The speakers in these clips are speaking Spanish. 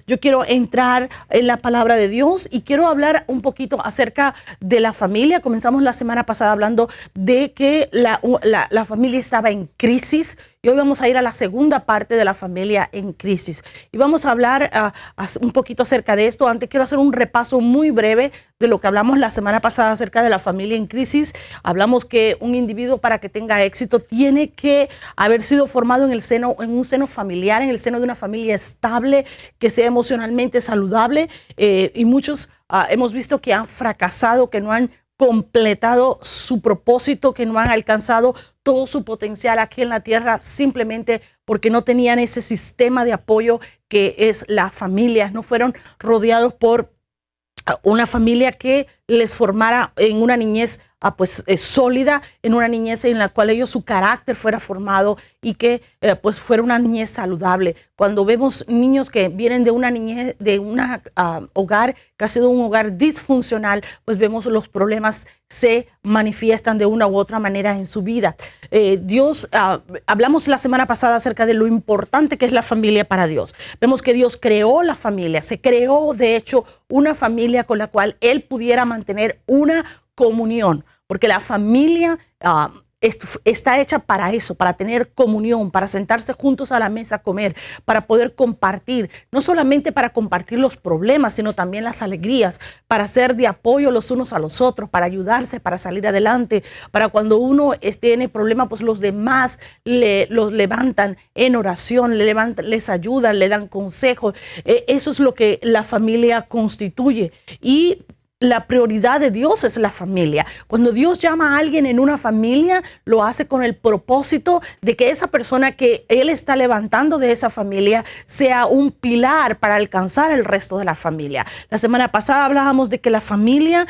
Yo quiero entrar en la palabra de Dios y quiero hablar un poquito acerca de la familia. Comenzamos la semana pasada hablando de que la familia estaba en crisis y hoy vamos a ir a la segunda parte de la familia en crisis. Y vamos a hablar un poquito acerca de esto. Antes quiero hacer un repaso muy breve de lo que hablamos la semana pasada acerca de la familia en crisis. Hablamos que un individuo, para que tenga éxito, tiene que haber sido formado en un seno familiar, en el seno de una familia estable, que sea emocionalmente saludable, y muchos hemos visto que han fracasado, que no han completado su propósito, que no han alcanzado todo su potencial aquí en la tierra, simplemente porque no tenían ese sistema de apoyo que es la familia. No fueron rodeados por una familia que les formara en una niñez sólida, en una niñez en la cual su carácter fuera formado y que pues fuera una niñez saludable. Cuando vemos niños que vienen de una niñez, de un hogar que ha sido un hogar disfuncional, pues vemos los problemas se manifiestan de una u otra manera en su vida. Hablamos la semana pasada acerca de lo importante que es la familia para Dios. Vemos que Dios creó la familia, se creó de hecho una familia con la cual Él pudiera mantener una comunión, porque la familia está hecha para eso, para tener comunión, para sentarse juntos a la mesa a comer, para poder compartir, no solamente para compartir los problemas, sino también las alegrías, para ser de apoyo los unos a los otros, para ayudarse, para salir adelante, para cuando uno esté en el problema, pues los demás los levantan en oración, les ayudan, le dan consejos. Eso es lo que la familia constituye. Y la prioridad de Dios es la familia. Cuando Dios llama a alguien en una familia, lo hace con el propósito de que esa persona que Él está levantando de esa familia sea un pilar para alcanzar el resto de la familia. La semana pasada hablábamos de que la familia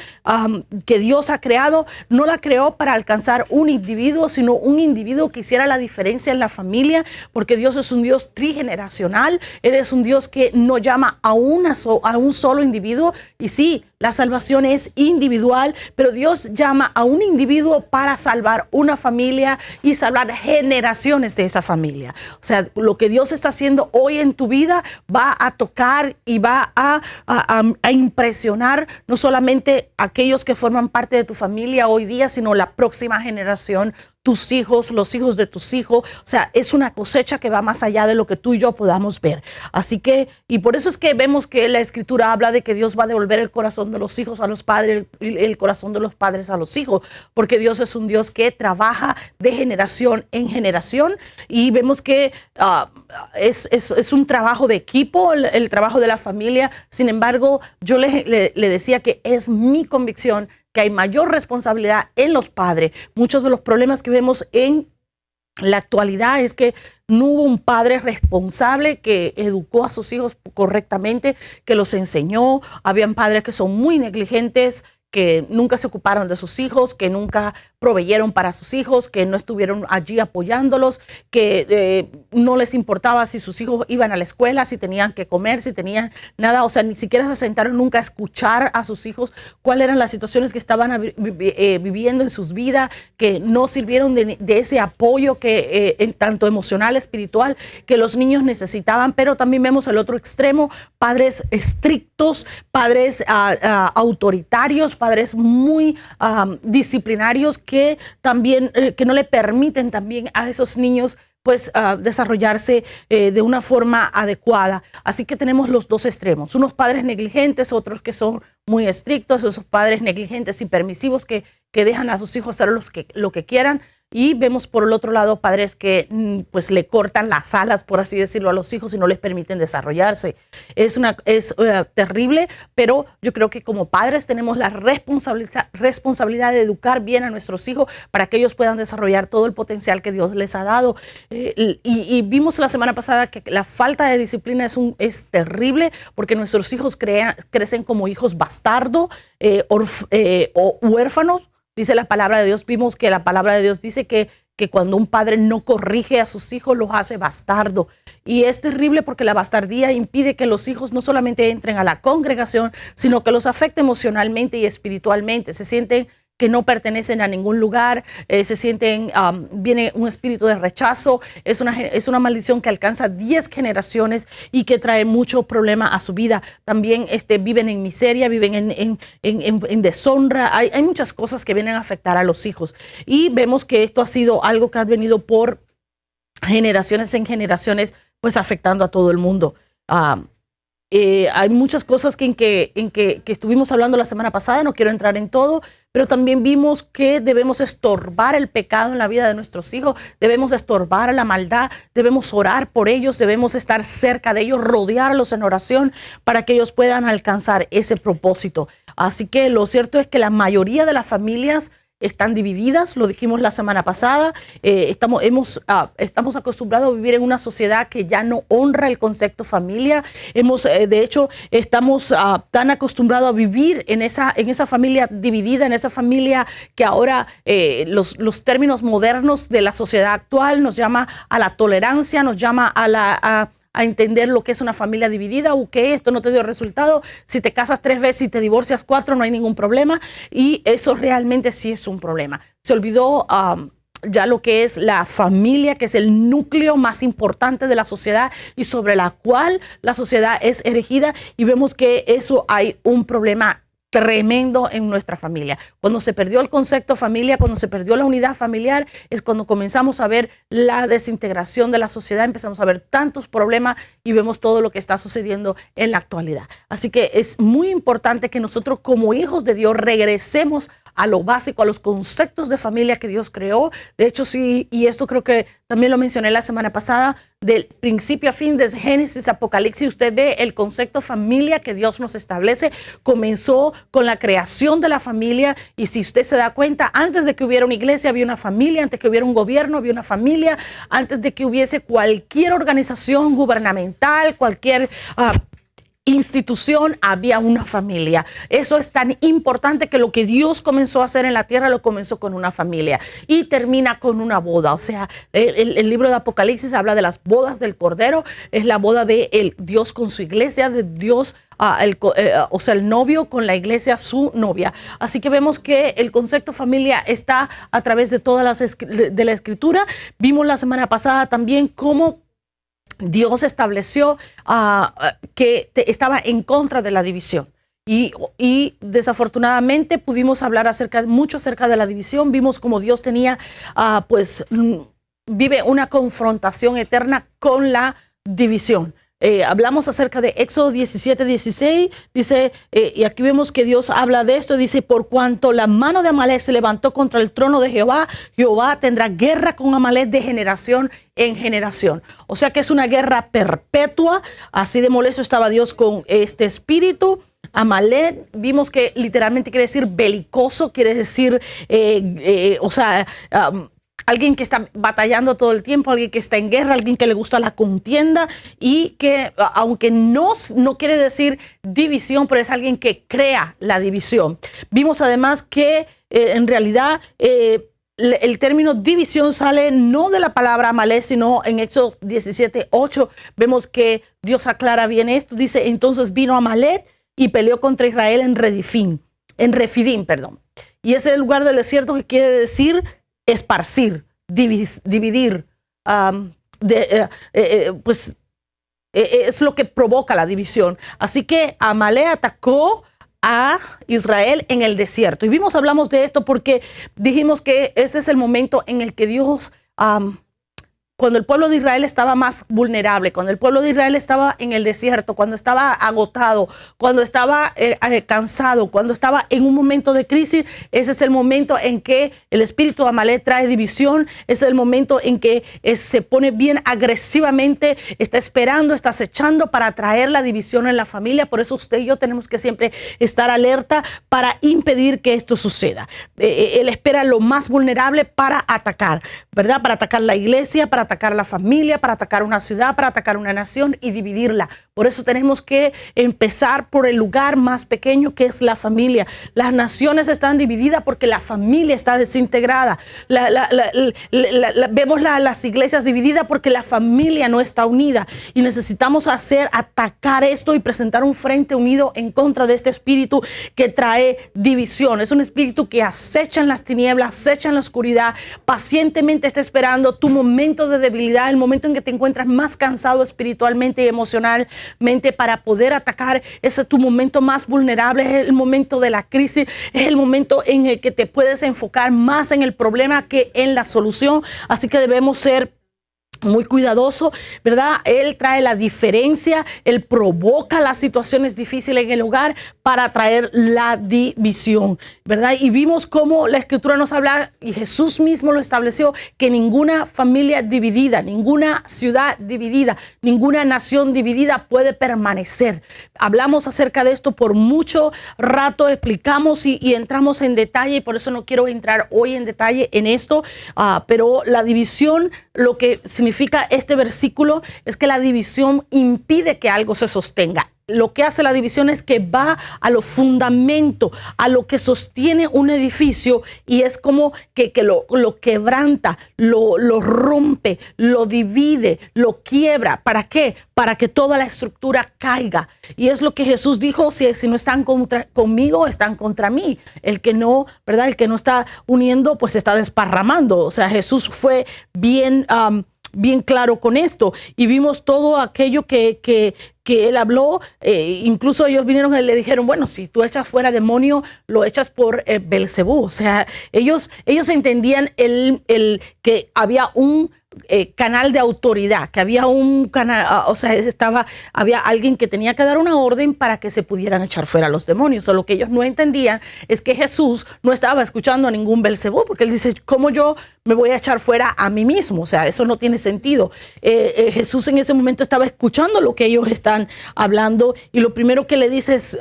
que Dios ha creado, no la creó para alcanzar un individuo, sino un individuo que hiciera la diferencia en la familia, porque Dios es un Dios trigeneracional. Él es un Dios que no llama a un solo individuo. Y sí, la salvación es individual, pero Dios llama a un individuo para salvar una familia y salvar generaciones de esa familia. O sea, lo que Dios está haciendo hoy en tu vida va a tocar y va a impresionar no solamente a aquellos que forman parte de tu familia hoy día, sino la próxima generación, tus hijos, los hijos de tus hijos. O sea, es una cosecha que va más allá de lo que tú y yo podamos ver. Así que, y por eso es que vemos que la Escritura habla de que Dios va a devolver el corazón de los hijos a los padres, el corazón de los padres a los hijos, porque Dios es un Dios que trabaja de generación en generación, y vemos que es un trabajo de equipo, el trabajo de la familia. Sin embargo, yo le decía que es mi convicción que hay mayor responsabilidad en los padres. Muchos de los problemas que vemos en la actualidad es que no hubo un padre responsable que educó a sus hijos correctamente, que los enseñó. Habían padres que son muy negligentes, que nunca se ocuparon de sus hijos, que nunca proveyeron para sus hijos, que no estuvieron allí apoyándolos, que no les importaba si sus hijos iban a la escuela, si tenían que comer, si tenían nada. O sea, ni siquiera se sentaron nunca a escuchar a sus hijos cuáles eran las situaciones que estaban viviendo en sus vidas, que no sirvieron de ese apoyo que tanto emocional, espiritual, que los niños necesitaban. Pero también vemos el otro extremo, padres estrictos, padres autoritarios, padres muy disciplinarios, que también que no le permiten también a esos niños pues desarrollarse de una forma adecuada. Así que tenemos los dos extremos, unos padres negligentes, otros que son muy estrictos, esos padres negligentes y permisivos que dejan a sus hijos hacer lo que quieran. Y vemos por el otro lado padres que pues le cortan las alas, por así decirlo, a los hijos y no les permiten desarrollarse. Es terrible, pero yo creo que como padres tenemos la responsabilidad de educar bien a nuestros hijos para que ellos puedan desarrollar todo el potencial que Dios les ha dado. Y vimos la semana pasada que la falta de disciplina es terrible, porque nuestros hijos crecen como hijos bastardos o huérfanos. Dice la palabra de Dios, vimos que la palabra de Dios dice que cuando un padre no corrige a sus hijos, los hace bastardo. Y es terrible porque la bastardía impide que los hijos no solamente entren a la congregación, sino que los afecte emocionalmente y espiritualmente. Se sienten que no pertenecen a ningún lugar, se sienten, viene un espíritu de rechazo, es una maldición que alcanza 10 generaciones y que trae mucho problema a su vida. También viven en miseria, viven en deshonra. Hay muchas cosas que vienen a afectar a los hijos. Y vemos que esto ha sido algo que ha venido por generaciones en generaciones, pues afectando a todo el mundo. Hay muchas cosas que estuvimos hablando la semana pasada, no quiero entrar en todo, pero también vimos que debemos estorbar el pecado en la vida de nuestros hijos, debemos estorbar la maldad, debemos orar por ellos, debemos estar cerca de ellos, rodearlos en oración para que ellos puedan alcanzar ese propósito. Así que lo cierto es que la mayoría de las familias están divididas, lo dijimos la semana pasada. Estamos acostumbrados a vivir en una sociedad que ya no honra el concepto familia. De hecho, estamos tan acostumbrados a vivir en esa familia dividida, en esa familia que ahora los términos modernos de la sociedad actual nos llama a la tolerancia, nos llama a entender lo que es una familia dividida, o que esto no te dio resultado. Si te casas 3 veces y te divorcias 4, no hay ningún problema. Y eso realmente sí es un problema. Se olvidó ya lo que es la familia, que es el núcleo más importante de la sociedad y sobre la cual la sociedad es erigida. Y vemos que eso hay un problema tremendo en nuestra familia. Cuando se perdió el concepto familia, cuando se perdió la unidad familiar, es cuando comenzamos a ver la desintegración de la sociedad, empezamos a ver tantos problemas y vemos todo lo que está sucediendo en la actualidad. Así que es muy importante que nosotros como hijos de Dios regresemos a lo básico, a los conceptos de familia que Dios creó. De hecho, sí, y esto creo que también lo mencioné la semana pasada, del principio a fin, desde Génesis, Apocalipsis, usted ve el concepto familia que Dios nos establece. Comenzó con la creación de la familia, y si usted se da cuenta, antes de que hubiera una iglesia había una familia, antes de que hubiera un gobierno había una familia, antes de que hubiese cualquier organización gubernamental, cualquier institución, había una familia. Eso es tan importante que lo que Dios comenzó a hacer en la tierra lo comenzó con una familia y termina con una boda. O sea, el libro de Apocalipsis habla de las bodas del Cordero, es la boda de Dios con su iglesia, de Dios, o sea, el novio con la iglesia, su novia. Así que vemos que el concepto familia está a través de todas de la escritura. Vimos la semana pasada también cómo Dios estableció que estaba en contra de la división. Y desafortunadamente pudimos hablar mucho acerca de la división. Vimos como Dios tenía, vive una confrontación eterna con la división. Hablamos acerca de Éxodo 17:16, dice, y aquí vemos que Dios habla de esto, dice: por cuanto la mano de Amalek se levantó contra el trono de Jehová, Jehová tendrá guerra con Amalek de generación en generación. O sea que es una guerra perpetua. Así de molesto estaba Dios con este espíritu. Amalek, vimos que literalmente quiere decir belicoso, quiere decir, alguien que está batallando todo el tiempo, alguien que está en guerra, alguien que le gusta la contienda, y que aunque no quiere decir división, pero es alguien que crea la división. Vimos además que en realidad el término división sale no de la palabra Amalek, sino en Éxodo 17:8 vemos que Dios aclara bien esto. Dice: entonces vino Amalek y peleó contra Israel en Refidim. Y ese es el lugar del desierto, que quiere decir esparcir, dividir, es lo que provoca la división. Así que Amalek atacó a Israel en el desierto. Y hablamos de esto porque dijimos que este es el momento en el que Dios, cuando el pueblo de Israel estaba más vulnerable, cuando el pueblo de Israel estaba en el desierto, cuando estaba agotado, cuando estaba cansado, cuando estaba en un momento de crisis, ese es el momento en que el espíritu de Amalek trae división. Es el momento en que se pone bien agresivamente, está esperando, está acechando para traer la división en la familia. Por eso usted y yo tenemos que siempre estar alerta para impedir que esto suceda. Él espera lo más vulnerable para atacar, ¿verdad? Para atacar la iglesia, para atacar la familia, para atacar una ciudad, para atacar una nación y dividirla. Por eso tenemos que empezar por el lugar más pequeño, que es la familia. Las naciones están divididas porque la familia está desintegrada. Vemos las iglesias divididas porque la familia no está unida. Y necesitamos atacar esto y presentar un frente unido en contra de este espíritu que trae división. Es un espíritu que acecha en las tinieblas, acecha en la oscuridad, pacientemente está esperando tu momento de debilidad, el momento en que te encuentras más cansado espiritualmente y emocionalmente, para poder atacar. Ese es tu momento más vulnerable, es el momento de la crisis, es el momento en el que te puedes enfocar más en el problema que en la solución. Así que debemos ser muy cuidadoso, ¿verdad? Él trae la diferencia, él provoca las situaciones difíciles en el hogar para traer la división, ¿verdad? Y vimos cómo la Escritura nos habla, y Jesús mismo lo estableció, que ninguna familia dividida, ninguna ciudad dividida, ninguna nación dividida puede permanecer. Hablamos acerca de esto por mucho rato, explicamos y entramos en detalle, y por eso no quiero entrar hoy en detalle en esto, pero la división, lo que significa este versículo es que la división impide que algo se sostenga. Lo que hace la división es que va a los fundamentos, a lo que sostiene un edificio, y es como que lo quebranta, lo rompe, lo divide, lo quiebra. ¿Para qué? Para que toda la estructura caiga. Y es lo que Jesús dijo: si no están conmigo, están contra mí. El que no, ¿verdad? El que no está uniendo, pues está desparramando. O sea, Jesús fue bien claro con esto, y vimos todo aquello que él habló. Incluso ellos vinieron y le dijeron: bueno, si tú echas fuera demonio, lo echas por Belcebú. O sea, ellos entendían que había un canal de autoridad, que había un canal, o sea, había alguien que tenía que dar una orden para que se pudieran echar fuera los demonios. O lo que ellos no entendían es que Jesús no estaba escuchando a ningún Belcebú, porque él dice: ¿cómo yo me voy a echar fuera a mí mismo? O sea, eso no tiene sentido. Jesús en ese momento estaba escuchando lo que ellos están hablando, y lo primero que le dice es,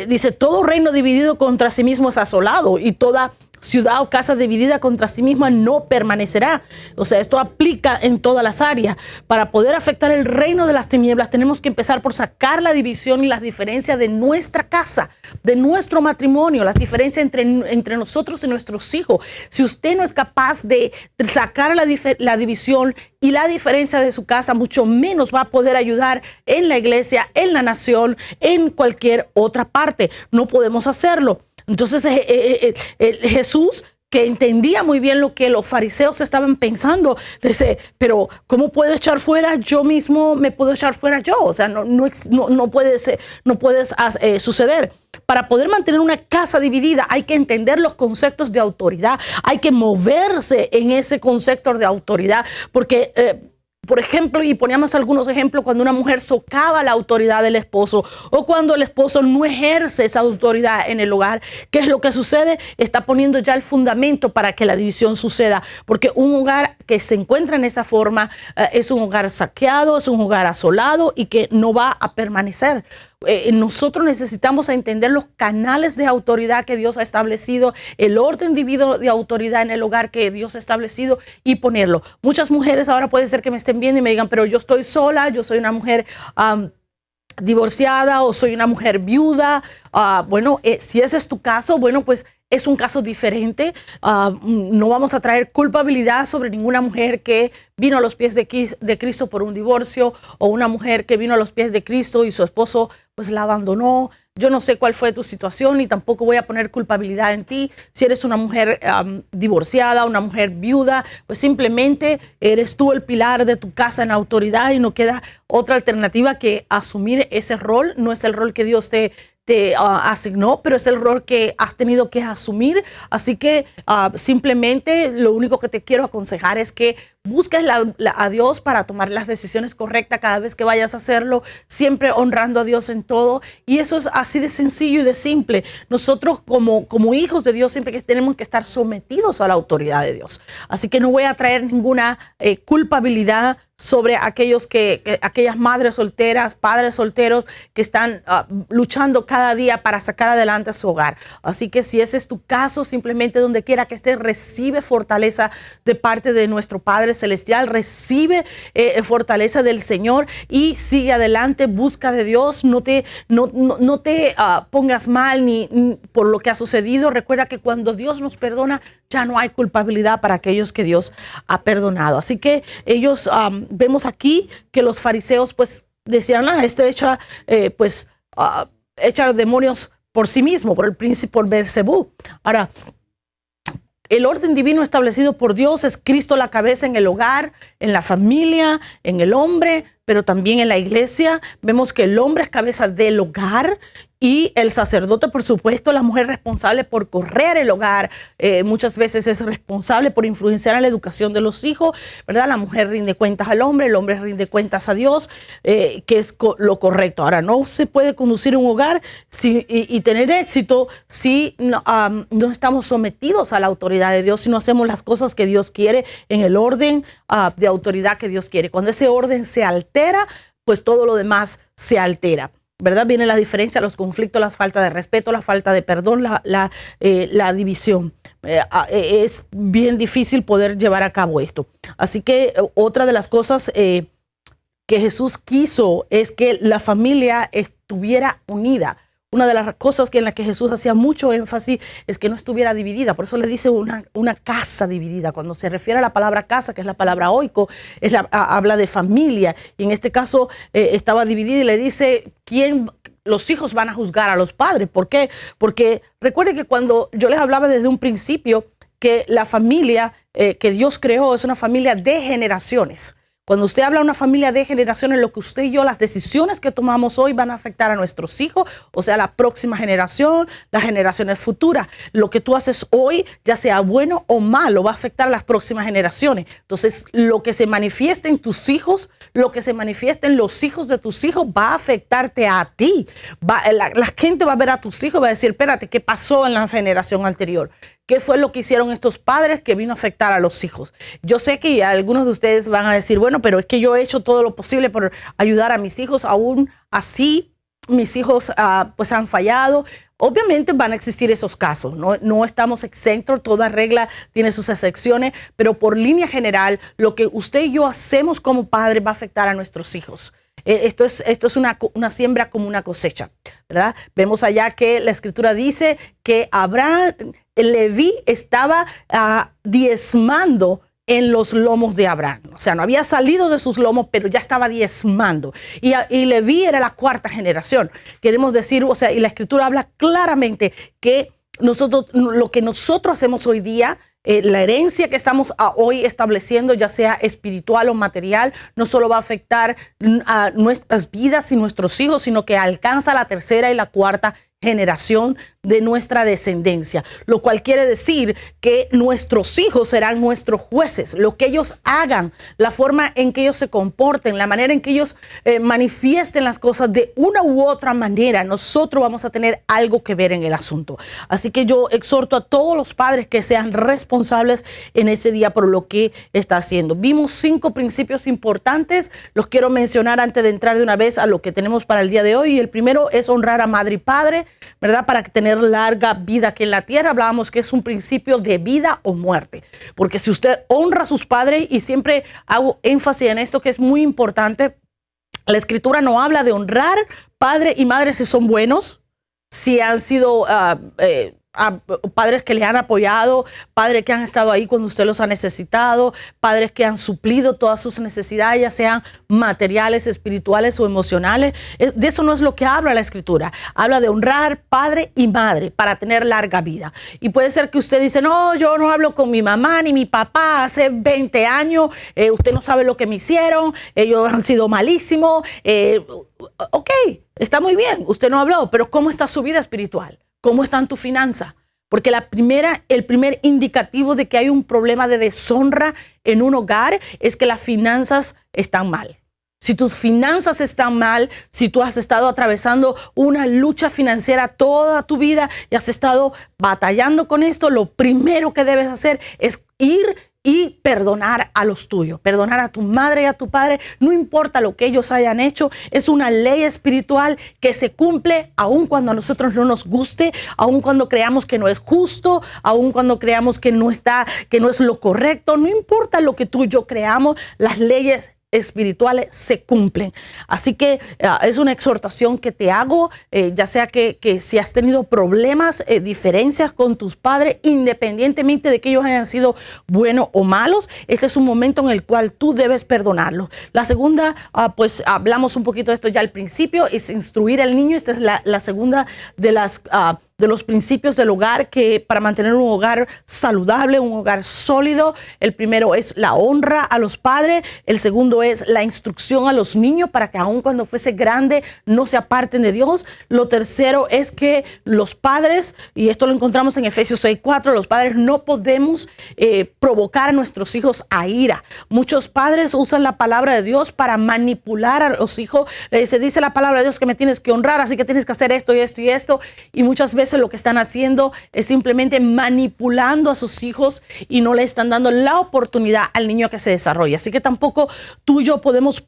dice: todo reino dividido contra sí mismo es asolado, y toda ciudad o casa dividida contra sí misma no permanecerá. O sea, esto aplica en todas las áreas. Para poder afectar el reino de las tinieblas, tenemos que empezar por sacar la división y las diferencias de nuestra casa, de nuestro matrimonio, las diferencias entre nosotros y nuestros hijos. Si usted no es capaz de sacar la división y la diferencia de su casa, mucho menos va a poder ayudar en la iglesia, en la nación, en cualquier otra parte. No podemos hacerlo. Entonces Jesús, que entendía muy bien lo que los fariseos estaban pensando, dice: pero ¿cómo puedo echar fuera yo mismo? ¿Me puedo echar fuera yo? O sea, no puede suceder. Para poder mantener una casa dividida hay que entender los conceptos de autoridad, hay que moverse en ese concepto de autoridad, porque por ejemplo, y poníamos algunos ejemplos, cuando una mujer socava la autoridad del esposo, o cuando el esposo no ejerce esa autoridad en el hogar, ¿qué es lo que sucede? Está poniendo ya el fundamento para que la división suceda, porque un hogar que se encuentra en esa forma es un hogar saqueado, es un hogar asolado, y que no va a permanecer. Nosotros necesitamos entender los canales de autoridad que Dios ha establecido, el orden divino de autoridad en el hogar que Dios ha establecido, y ponerlo. Muchas mujeres ahora puede ser que me estén viendo y me digan: pero yo estoy sola, yo soy una mujer divorciada, o soy una mujer viuda. Bueno, si ese es tu caso, bueno, pues es un caso diferente. No vamos a traer culpabilidad sobre ninguna mujer que vino a los pies de Cristo por un divorcio, o una mujer que vino a los pies de Cristo y su esposo pues la abandonó. Yo no sé cuál fue tu situación, y tampoco voy a poner culpabilidad en ti. Si eres una mujer divorciada, una mujer viuda, pues simplemente eres tú el pilar de tu casa en autoridad, y no queda otra alternativa que asumir ese rol. No es el rol que Dios te asignó, pero es el rol que has tenido que asumir. Así que simplemente lo único que te quiero aconsejar es que busques a Dios para tomar las decisiones correctas cada vez que vayas a hacerlo, siempre honrando a Dios en todo. Y eso es así de sencillo y de simple. Nosotros como hijos de Dios siempre que tenemos que estar sometidos a la autoridad de Dios. Así que no voy a traer ninguna culpabilidad sobre aquellas madres solteras, padres solteros que están luchando cada día para sacar adelante a su hogar. Así que si ese es tu caso, simplemente donde quiera que estés, recibe fortaleza de parte de nuestro Padre Padre Celestial, recibe fortaleza del Señor y sigue adelante, busca de Dios, no te pongas mal ni por lo que ha sucedido. Recuerda que cuando Dios nos perdona, ya no hay culpabilidad para aquellos que Dios ha perdonado. Así que ellos, vemos aquí que los fariseos pues decían, este echa demonios por sí mismo, por el príncipe, por Beelzebú. Ahora, el orden divino establecido por Dios es Cristo la cabeza en el hogar, en la familia, en el hombre, pero también en la iglesia. Vemos que el hombre es cabeza del hogar y el sacerdote, por supuesto, la mujer responsable por correr el hogar. Muchas veces es responsable por influenciar en la educación de los hijos, ¿verdad? La mujer rinde cuentas al hombre, el hombre rinde cuentas a Dios, que es lo correcto. Ahora, no se puede conducir un hogar y tener éxito si no estamos sometidos a la autoridad de Dios, si no hacemos las cosas que Dios quiere en el orden de autoridad que Dios quiere. Cuando ese orden se altera, pues todo lo demás se altera, ¿verdad? Viene la diferencia, los conflictos, la falta de respeto, la falta de perdón, la división. Es bien difícil poder llevar a cabo esto. Así que otra de las cosas que Jesús quiso es que la familia estuviera unida. Una de las cosas en las que Jesús hacía mucho énfasis es que no estuviera dividida. Por eso le dice una casa dividida. Cuando se refiere a la palabra casa, que es la palabra oiko, habla de familia. Y en este caso estaba dividida y le dice, los hijos van a juzgar a los padres. ¿Por qué? Porque recuerde que cuando yo les hablaba desde un principio que la familia que Dios creó es una familia de generaciones. Cuando usted habla de una familia de generaciones, lo que usted y yo, las decisiones que tomamos hoy van a afectar a nuestros hijos, o sea, la próxima generación, las generaciones futuras. Lo que tú haces hoy, ya sea bueno o malo, va a afectar a las próximas generaciones. Entonces, lo que se manifiesta en tus hijos, lo que se manifiesta en los hijos de tus hijos, va a afectarte a ti. La gente va a ver a tus hijos y va a decir, espérate, ¿qué pasó en la generación anterior? ¿Qué fue lo que hicieron estos padres que vino a afectar a los hijos? Yo sé que algunos de ustedes van a decir, bueno, pero es que yo he hecho todo lo posible por ayudar a mis hijos. Aún así, mis hijos pues han fallado. Obviamente van a existir esos casos. No estamos exentos. Toda regla tiene sus excepciones. Pero por línea general, lo que usted y yo hacemos como padres va a afectar a nuestros hijos. Esto es una siembra como una cosecha, ¿verdad? Vemos allá que la escritura dice que Leví estaba diezmando en los lomos de Abraham. O sea, no había salido de sus lomos, pero ya estaba diezmando. Y Leví era la cuarta generación. Queremos decir, o sea, y la escritura habla claramente que lo que nosotros hacemos hoy día, la herencia que estamos hoy estableciendo, ya sea espiritual o material, no solo va a afectar a nuestras vidas y nuestros hijos, sino que alcanza la tercera y la cuarta generación de nuestra descendencia, lo cual quiere decir que nuestros hijos serán nuestros jueces. Lo que ellos hagan, la forma en que ellos se comporten, la manera en que ellos manifiesten las cosas de una u otra manera, nosotros vamos a tener algo que ver en el asunto. Así que yo exhorto a todos los padres que sean responsables en ese día por lo que está haciendo. Vimos 5 principios importantes, los quiero mencionar antes de entrar de una vez a lo que tenemos para el día de hoy. Y el primero es honrar a madre y padre, ¿verdad? Para tener larga vida aquí en la tierra. Hablábamos que es un principio de vida o muerte. Porque si usted honra a sus padres, y siempre hago énfasis en esto que es muy importante, la escritura no habla de honrar padre y madre si son buenos, si han sido padres que le han apoyado, padres que han estado ahí cuando usted los ha necesitado, padres que han suplido todas sus necesidades, ya sean materiales, espirituales o emocionales. De eso no es lo que habla la escritura. Habla de honrar padre y madre para tener larga vida. Y puede ser que usted dice, no, yo no hablo con mi mamá ni mi papá hace 20 años, usted no sabe lo que me hicieron, ellos han sido malísimos. Ok, está muy bien, usted no habló, pero ¿cómo está su vida espiritual? ¿Cómo están tus finanzas? Porque el primer indicativo de que hay un problema de deshonra en un hogar es que las finanzas están mal. Si tus finanzas están mal, si tú has estado atravesando una lucha financiera toda tu vida y has estado batallando con esto, lo primero que debes hacer es ir y perdonar a los tuyos, perdonar a tu madre y a tu padre, no importa lo que ellos hayan hecho. Es una ley espiritual que se cumple aun cuando a nosotros no nos guste, aun cuando creamos que no es justo, aun cuando creamos que no es lo correcto. No importa lo que tú y yo creamos, las leyes espirituales se cumplen. Así que es una exhortación que te hago, ya sea que si has tenido problemas, diferencias con tus padres, independientemente de que ellos hayan sido buenos o malos, este es un momento en el cual tú debes perdonarlos. La segunda, pues hablamos un poquito de esto ya al principio, es instruir al niño. Esta es la segunda de los principios del hogar, que para mantener un hogar saludable, un hogar sólido, el primero es la honra a los padres, el segundo es la instrucción a los niños para que aun cuando fuese grande no se aparten de Dios. Lo tercero es que los padres, y esto lo encontramos en Efesios 6:4, los padres no podemos provocar a nuestros hijos a ira. Muchos padres usan la palabra de Dios para manipular a los hijos. Se dice la palabra de Dios que me tienes que honrar, así que tienes que hacer esto y esto y esto, y muchas veces lo que están haciendo es simplemente manipulando a sus hijos y no le están dando la oportunidad al niño que se desarrolle. Así que tampoco tú y yo podemos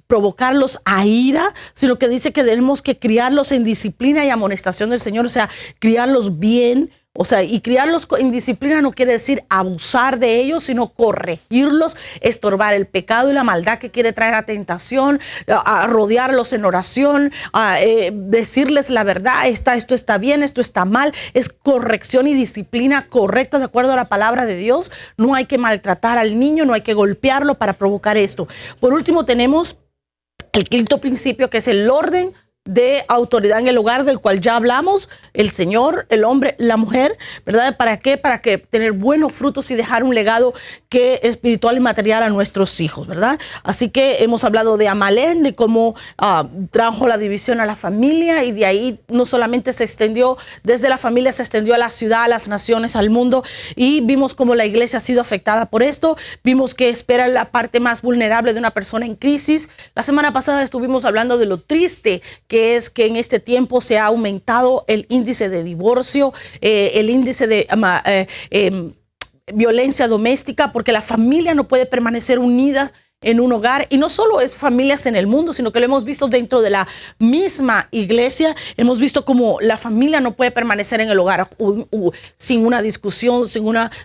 provocarlos a ira, sino que dice que tenemos que criarlos en disciplina y amonestación del Señor, o sea, criarlos bien. O sea, y criarlos en disciplina no quiere decir abusar de ellos, sino corregirlos, estorbar el pecado y la maldad que quiere traer a tentación, a rodearlos en oración, decirles la verdad, esto está bien, esto está mal. Es corrección y disciplina correcta de acuerdo a la palabra de Dios. No hay que maltratar al niño, no hay que golpearlo para provocar esto. Por último, tenemos el quinto principio, que es el orden de autoridad en el hogar, del cual ya hablamos, el Señor, el hombre, la mujer, ¿verdad? ¿Para qué? Para que tener buenos frutos y dejar un legado que espiritual y material a nuestros hijos, ¿verdad? Así que hemos hablado de Amalek, de cómo trajo la división a la familia, y de ahí no solamente se extendió, desde la familia se extendió a la ciudad, a las naciones, al mundo, y vimos cómo la iglesia ha sido afectada por esto. Vimos que espera la parte más vulnerable de una persona en crisis. La semana pasada estuvimos hablando de lo triste que es que en este tiempo se ha aumentado el índice de divorcio, el índice de violencia doméstica, porque la familia no puede permanecer unida en un hogar. Y no solo es familias en el mundo, sino que lo hemos visto dentro de la misma iglesia. Hemos visto como la familia no puede permanecer en el hogar sin una discusión,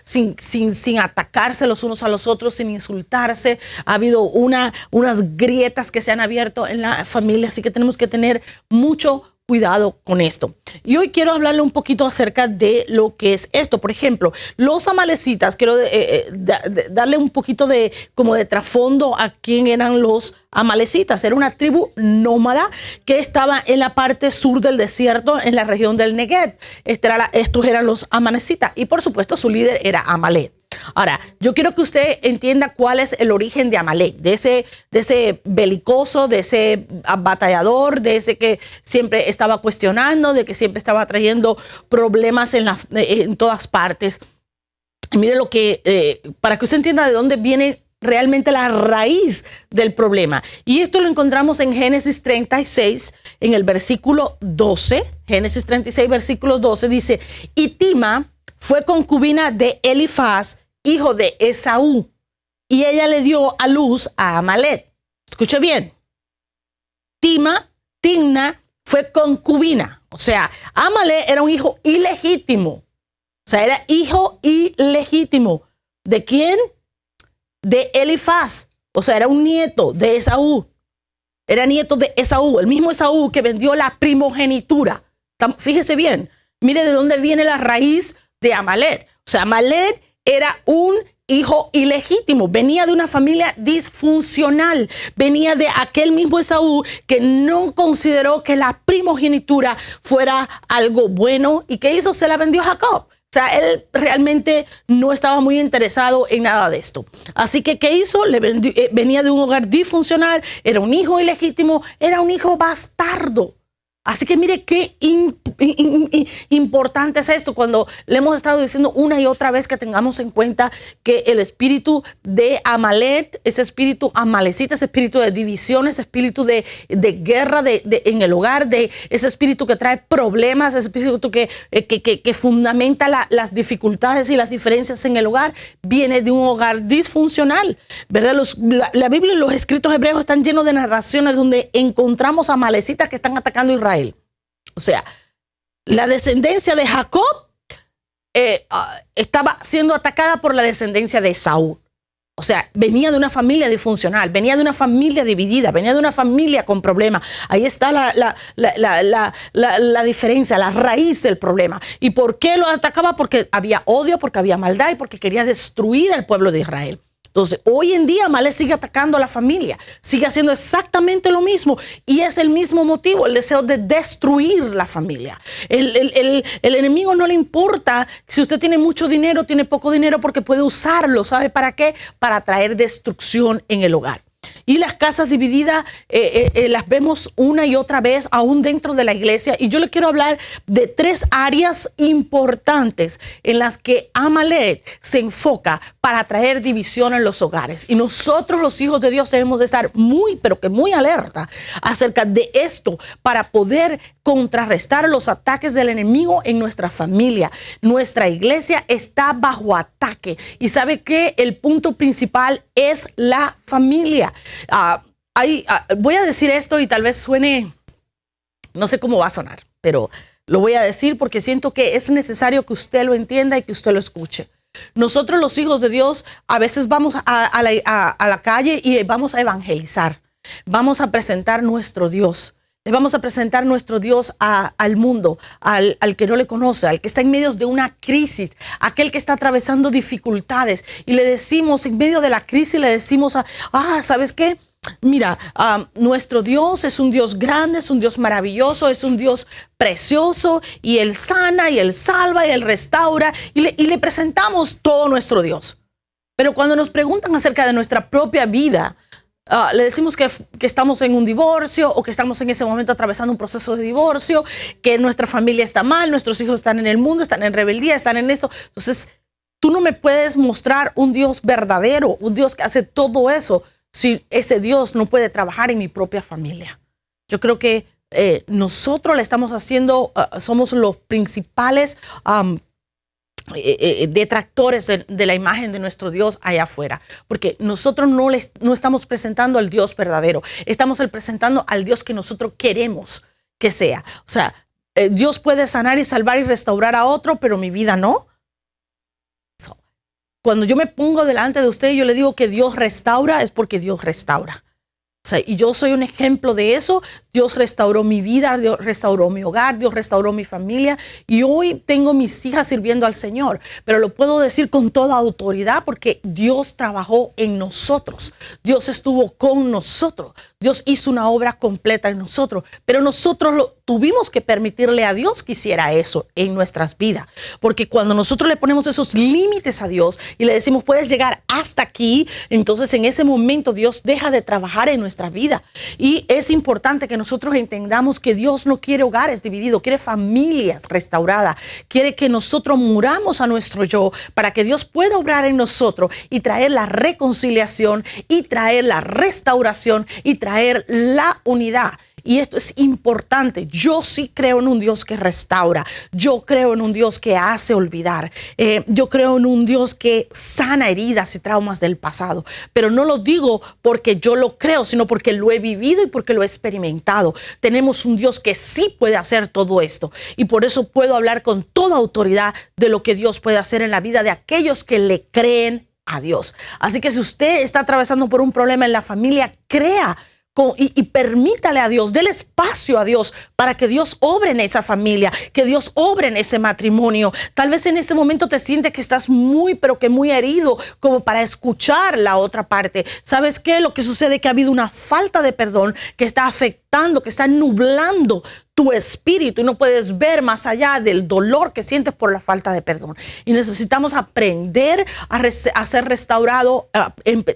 sin atacarse los unos a los otros, sin insultarse. Ha habido unas grietas que se han abierto en la familia, así que tenemos que tener mucho cuidado con esto. Y hoy quiero hablarle un poquito acerca de lo que es esto. Por ejemplo, los amalecitas, quiero darle un poquito de trasfondo a quién eran los amalecitas. Era una tribu nómada que estaba en la parte sur del desierto, en la región del Negev. Estos eran los amalecitas, y por supuesto su líder era Amalek. Ahora, yo quiero que usted entienda cuál es el origen de Amalek, de ese belicoso, de ese batallador, de ese que siempre estaba cuestionando, de que siempre estaba trayendo problemas en todas partes. Mire para que usted entienda de dónde viene realmente la raíz del problema. Y esto lo encontramos en Génesis 36, en el versículo 12. Génesis 36, versículo 12, dice: y Tima fue concubina de Elifaz, hijo de Esaú, y ella le dio a luz a Amalek. Escuche bien. Timna fue concubina. O sea, Amalek era un hijo ilegítimo. O sea, era hijo ilegítimo. ¿De quién? De Elifaz. O sea, era un nieto de Esaú. Era nieto de Esaú, el mismo Esaú que vendió la primogenitura. Fíjese bien. Mire de dónde viene la raíz de Amalek. O sea, Amalek era un hijo ilegítimo, venía de una familia disfuncional, venía de aquel mismo Esaú que no consideró que la primogenitura fuera algo bueno, y que hizo, se la vendió a Jacob. O sea, él realmente no estaba muy interesado en nada de esto. Así que, ¿qué hizo? Venía de un hogar disfuncional, era un hijo ilegítimo, era un hijo bastardo. Así que mire qué importante es esto, cuando le hemos estado diciendo una y otra vez que tengamos en cuenta que el espíritu de Amalek, ese espíritu amalecita, ese espíritu de división, ese espíritu de guerra en el hogar, de ese espíritu que trae problemas, ese espíritu que fundamenta las dificultades y las diferencias en el hogar, viene de un hogar disfuncional, ¿verdad? La Biblia y los escritos hebreos están llenos de narraciones donde encontramos amalecitas que están atacando a Israel. O sea, la descendencia de Jacob estaba siendo atacada por la descendencia de Esaú. O sea, venía de una familia disfuncional, venía de una familia dividida, venía de una familia con problemas. Ahí está la diferencia, la raíz del problema. ¿Y por qué lo atacaba? Porque había odio, porque había maldad y porque quería destruir al pueblo de Israel. Entonces, hoy en día Amalek sigue atacando a la familia, sigue haciendo exactamente lo mismo y es el mismo motivo, el deseo de destruir la familia. El enemigo no le importa si usted tiene mucho dinero, tiene poco dinero, porque puede usarlo. ¿Sabe para qué? Para traer destrucción en el hogar. Y las casas divididas las vemos una y otra vez, aún dentro de la iglesia. Y yo le quiero hablar de 3 áreas importantes en las que Amalek se enfoca para traer división en los hogares. Y nosotros, los hijos de Dios, debemos de estar muy, pero que muy alerta acerca de esto para poder contrarrestar los ataques del enemigo en nuestra familia. Nuestra iglesia está bajo ataque. Y ¿sabe qué? El punto principal es la familia. Voy a decir esto y tal vez suene, no sé cómo va a sonar, pero lo voy a decir porque siento que es necesario que usted lo entienda y que usted lo escuche. Nosotros, los hijos de Dios, a veces vamos a la calle y vamos a evangelizar. Vamos a presentar nuestro Dios. Le vamos a presentar nuestro Dios al mundo, al que no le conoce, al que está en medio de una crisis, aquel que está atravesando dificultades. Y le decimos, en medio de la crisis, le decimos, ¿sabes qué? Mira, nuestro Dios es un Dios grande, es un Dios maravilloso, es un Dios precioso, y Él sana, y Él salva, y Él restaura, y le presentamos todo nuestro Dios. Pero cuando nos preguntan acerca de nuestra propia vida, le decimos que estamos en un divorcio, o que estamos en ese momento atravesando un proceso de divorcio, que nuestra familia está mal, nuestros hijos están en el mundo, están en rebeldía, están en esto. Entonces, tú no me puedes mostrar un Dios verdadero, un Dios que hace todo eso, si ese Dios no puede trabajar en mi propia familia. Yo creo que nosotros le estamos haciendo, somos los principales detractores de la imagen de nuestro Dios allá afuera, porque nosotros no estamos presentando al Dios verdadero, estamos presentando al Dios que nosotros queremos que sea. O sea, Dios puede sanar y salvar y restaurar a otro, pero mi vida no. Cuando yo me pongo delante de usted y yo le digo que Dios restaura, es porque Dios restaura. O sea, y yo soy un ejemplo de eso. Dios restauró mi vida, Dios restauró mi hogar, Dios restauró mi familia, y hoy tengo mis hijas sirviendo al Señor. Pero lo puedo decir con toda autoridad porque Dios trabajó en nosotros. Dios estuvo con nosotros. Dios hizo una obra completa en nosotros. Pero nosotros tuvimos que permitirle a Dios que hiciera eso en nuestras vidas. Porque cuando nosotros le ponemos esos límites a Dios y le decimos, puedes llegar hasta aquí, entonces en ese momento Dios deja de trabajar en nuestra vida. Y es importante que nosotros entendamos que Dios no quiere hogares divididos, quiere familias restauradas, quiere que nosotros muramos a nuestro yo para que Dios pueda obrar en nosotros y traer la reconciliación y traer la restauración y traer la unidad. Y esto es importante. Yo sí creo en un Dios que restaura. Yo creo en un Dios que hace olvidar. Yo creo en un Dios que sana heridas y traumas del pasado. Pero no lo digo porque yo lo creo, sino porque lo he vivido y porque lo he experimentado. Tenemos un Dios que sí puede hacer todo esto. Y por eso puedo hablar con toda autoridad de lo que Dios puede hacer en la vida de aquellos que le creen a Dios. Así que si usted está atravesando por un problema en la familia, crea y permítale a Dios, déle espacio a Dios para que Dios obre en esa familia, que Dios obre en ese matrimonio. Tal vez en este momento te sientes que estás pero que muy herido como para escuchar la otra parte. ¿Sabes qué? Lo que sucede es que ha habido una falta de perdón que está afectando matando, que está nublando tu espíritu y no puedes ver más allá del dolor que sientes por la falta de perdón. Y necesitamos aprender a ser restaurado.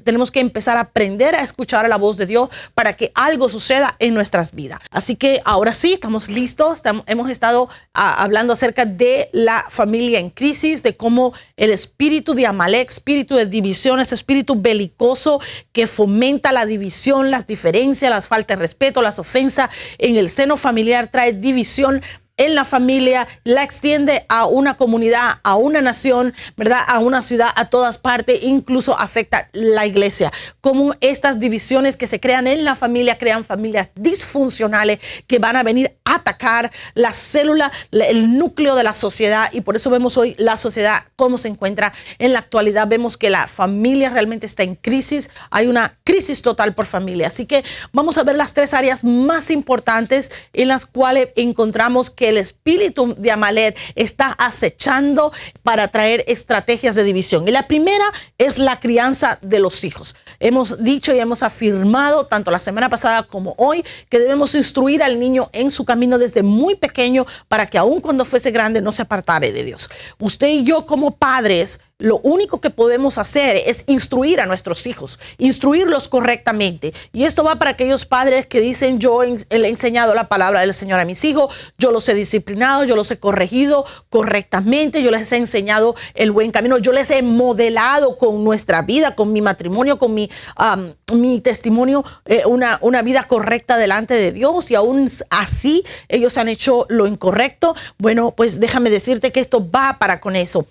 Tenemos que empezar a aprender a escuchar a la voz de Dios para que algo suceda en nuestras vidas. Así que ahora sí, estamos listos. Hemos estado hablando acerca de la familia en crisis, de cómo el espíritu de Amalek, espíritu de división, ese espíritu belicoso que fomenta la división, las diferencias, las faltas de respeto, las ofensas en el seno familiar, trae división en la familia, la extiende a una comunidad, a una nación, ¿verdad? A una ciudad, a todas partes, incluso afecta la iglesia. Como estas divisiones que se crean en la familia crean familias disfuncionales que van a venir a atacar la célula, el núcleo de la sociedad. Y por eso vemos hoy la sociedad cómo se encuentra en la actualidad. Vemos que la familia realmente está en crisis. Hay una crisis total por familia. Así que vamos a ver las 3 áreas más importantes en las cuales encontramos que el espíritu de Amalek está acechando para traer estrategias de división. Y la primera es la crianza de los hijos. Hemos dicho y hemos afirmado tanto la semana pasada como hoy que debemos instruir al niño en su camino desde muy pequeño para que aun cuando fuese grande no se apartare de Dios. Usted y yo como padres, lo único que podemos hacer es instruir a nuestros hijos, instruirlos correctamente. Y esto va para aquellos padres que dicen: yo le he enseñado la palabra del Señor a mis hijos, yo los he disciplinado, yo los he corregido correctamente, yo les he enseñado el buen camino, yo les he modelado con nuestra vida, con mi matrimonio, con mi testimonio, una vida correcta delante de Dios, y aún así ellos han hecho lo incorrecto. Bueno, pues déjame decirte que esto va para con eso.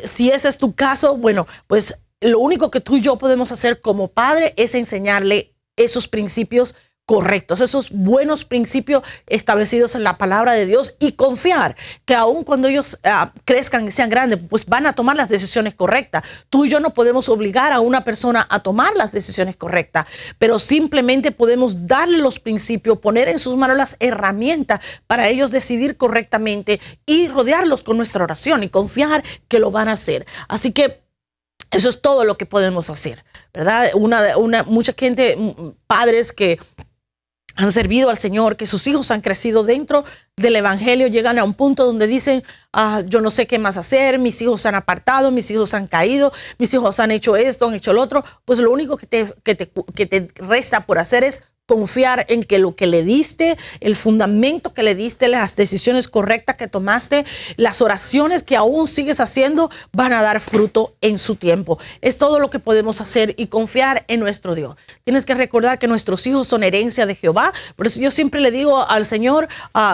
Si ese es tu caso, bueno, pues lo único que tú y yo podemos hacer como padre es enseñarle esos principios correctos, esos buenos principios establecidos en la palabra de Dios, y confiar que aun cuando ellos crezcan y sean grandes, pues van a tomar las decisiones correctas. Tú y yo no podemos obligar a una persona a tomar las decisiones correctas, pero simplemente podemos darle los principios, poner en sus manos las herramientas para ellos decidir correctamente y rodearlos con nuestra oración y confiar que lo van a hacer. Así que eso es todo lo que podemos hacer, ¿verdad? Mucha gente, padres que han servido al Señor, que sus hijos han crecido dentro del evangelio, llegan a un punto donde dicen: yo no sé qué más hacer, mis hijos se han apartado, mis hijos han caído, mis hijos han hecho esto, han hecho lo otro. Pues lo único que te resta por hacer es confiar en que lo que le diste, el fundamento que le diste, las decisiones correctas que tomaste, las oraciones que aún sigues haciendo, van a dar fruto en su tiempo. Es todo lo que podemos hacer, y confiar en nuestro Dios. Tienes que recordar que nuestros hijos son herencia de Jehová. Por eso yo siempre le digo al Señor: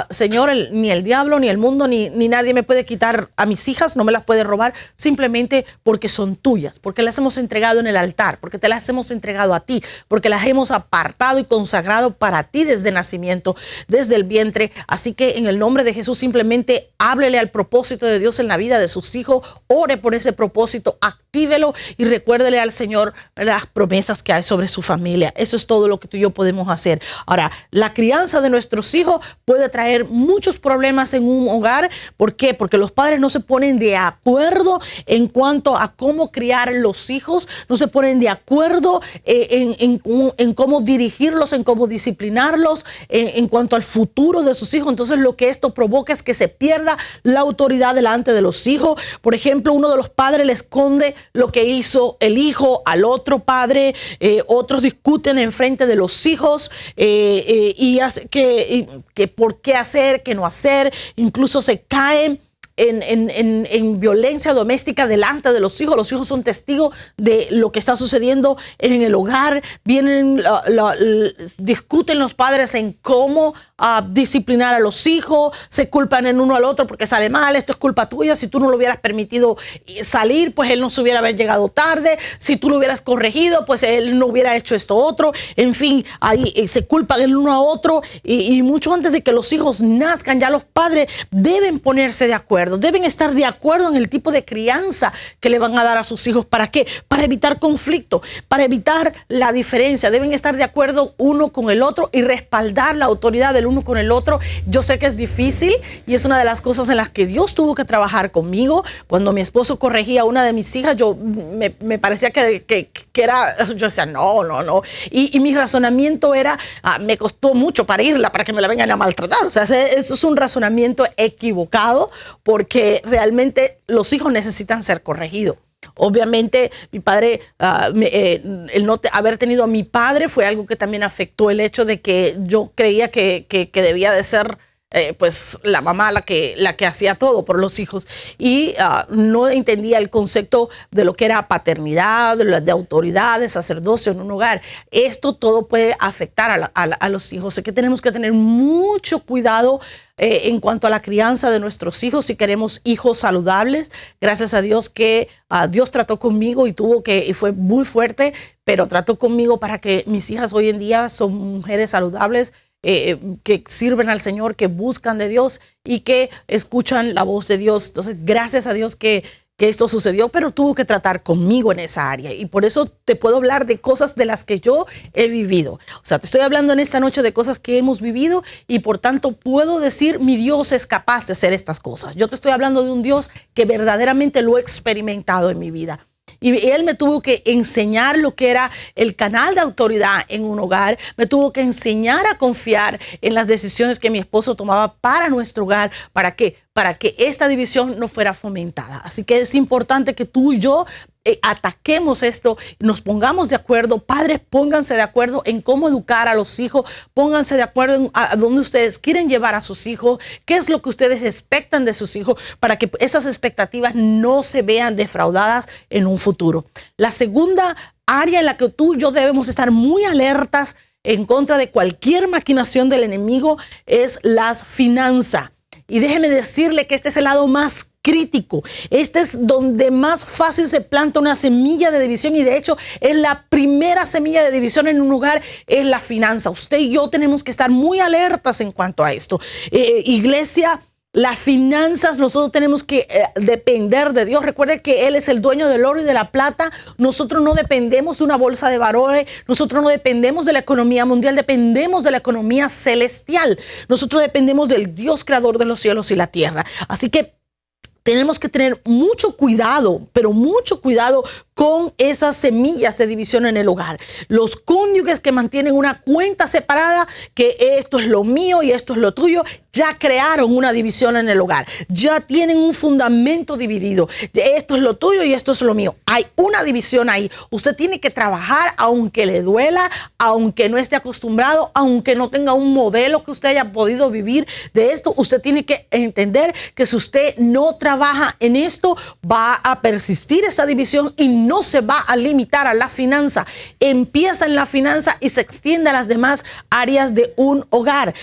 Señor, ni el diablo, ni el mundo, ni nadie me puede quitar a mis hijas, no me las puede robar, simplemente porque son tuyas, porque las hemos entregado en el altar, porque te las hemos entregado a ti, porque las hemos apartado y consagrado para ti desde nacimiento, desde el vientre. Así que en el nombre de Jesús, simplemente háblele al propósito de Dios en la vida de sus hijos, ore por ese propósito, actívelo y recuérdele al Señor las promesas que hay sobre su familia. Eso es todo lo que tú y yo podemos hacer. Ahora, la crianza de nuestros hijos puede traer muchos problemas en un hogar. ¿Por qué? Porque los padres no se ponen de acuerdo en cuanto a cómo criar los hijos, no se ponen de acuerdo en cómo dirigirlos, en cómo disciplinarlos, en cuanto al futuro de sus hijos. Entonces lo que esto provoca es que se pierda la autoridad delante de los hijos. Por ejemplo, uno de los padres le esconde lo que hizo el hijo al otro padre, otros discuten en frente de los hijos y hace que por qué hacer, qué no hacer, incluso se caen en violencia doméstica delante de los hijos. Los hijos son testigos de lo que está sucediendo en el hogar. Discuten los padres en cómo disciplinar a los hijos, se culpan en uno al otro porque sale mal, esto es culpa tuya, si tú no lo hubieras permitido salir, pues él no se hubiera llegado tarde, si tú lo hubieras corregido, pues él no hubiera hecho esto otro. En fin, ahí se culpan el uno a otro, y mucho antes de que los hijos nazcan, ya los padres deben ponerse de acuerdo, deben estar de acuerdo en el tipo de crianza que le van a dar a sus hijos. ¿Para qué? Para evitar conflicto, para evitar la diferencia. Deben estar de acuerdo uno con el otro y respaldar la autoridad del uno con el otro. Yo sé que es difícil y es una de las cosas en las que Dios tuvo que trabajar conmigo. Cuando mi esposo corregía a una de mis hijas, me parecía que era, yo decía, no. Y mi razonamiento era, me costó mucho parirla para que me la vengan a maltratar. O sea, eso es un razonamiento equivocado, porque realmente los hijos necesitan ser corregidos. Obviamente mi padre, el no haber tenido a mi padre fue algo que también afectó el hecho de que yo creía que debía de ser pues la mamá la que hacía todo por los hijos, y no entendía el concepto de lo que era paternidad, de autoridad, de sacerdocio en un hogar. Esto todo puede afectar a los hijos. Sé que tenemos que tener mucho cuidado en cuanto a la crianza de nuestros hijos si queremos hijos saludables. Gracias a Dios que Dios trató conmigo y fue muy fuerte, pero trató conmigo para que mis hijas hoy en día son mujeres saludables, que sirven al Señor, que buscan de Dios y que escuchan la voz de Dios. Entonces, gracias a Dios que esto sucedió, pero tuvo que tratar conmigo en esa área. Y por eso te puedo hablar de cosas de las que yo he vivido. O sea, te estoy hablando en esta noche de cosas que hemos vivido, y por tanto puedo decir, mi Dios es capaz de hacer estas cosas. Yo te estoy hablando de un Dios que verdaderamente lo he experimentado en mi vida. Y él me tuvo que enseñar lo que era el canal de autoridad en un hogar. Me tuvo que enseñar a confiar en las decisiones que mi esposo tomaba para nuestro hogar. ¿Para qué? Para que esta división no fuera fomentada. Así que es importante que tú y yo ataquemos esto, nos pongamos de acuerdo. Padres, pónganse de acuerdo en cómo educar a los hijos, pónganse de acuerdo en a dónde ustedes quieren llevar a sus hijos, qué es lo que ustedes expectan de sus hijos, para que esas expectativas no se vean defraudadas en un futuro. La segunda área en la que tú y yo debemos estar muy alertas en contra de cualquier maquinación del enemigo es las finanzas. Y déjeme decirle que este es el lado más crítico. Este es donde más fácil se planta una semilla de división, y de hecho es la primera semilla de división en un hogar, es la finanza. Usted y yo tenemos que estar muy alertas en cuanto a esto. Iglesia, las finanzas, nosotros tenemos que depender de Dios. Recuerde que Él es el dueño del oro y de la plata. Nosotros no dependemos de una bolsa de valores, nosotros no dependemos de la economía mundial, dependemos de la economía celestial. Nosotros dependemos del Dios creador de los cielos y la tierra. Así que tenemos que tener mucho cuidado, pero mucho cuidado con esas semillas de división en el hogar. Los cónyuges que mantienen una cuenta separada, que esto es lo mío y esto es lo tuyo, ya crearon una división en el hogar. Ya tienen un fundamento dividido. Esto es lo tuyo y esto es lo mío. Hay una división ahí. Usted tiene que trabajar, aunque le duela, aunque no esté acostumbrado, aunque no tenga un modelo que usted haya podido vivir de esto. Usted tiene que entender que si usted no trabaja en esto, va a persistir esa división y no se va a limitar a la finanza. Empieza en la finanza y se extiende a las demás áreas de un hogar.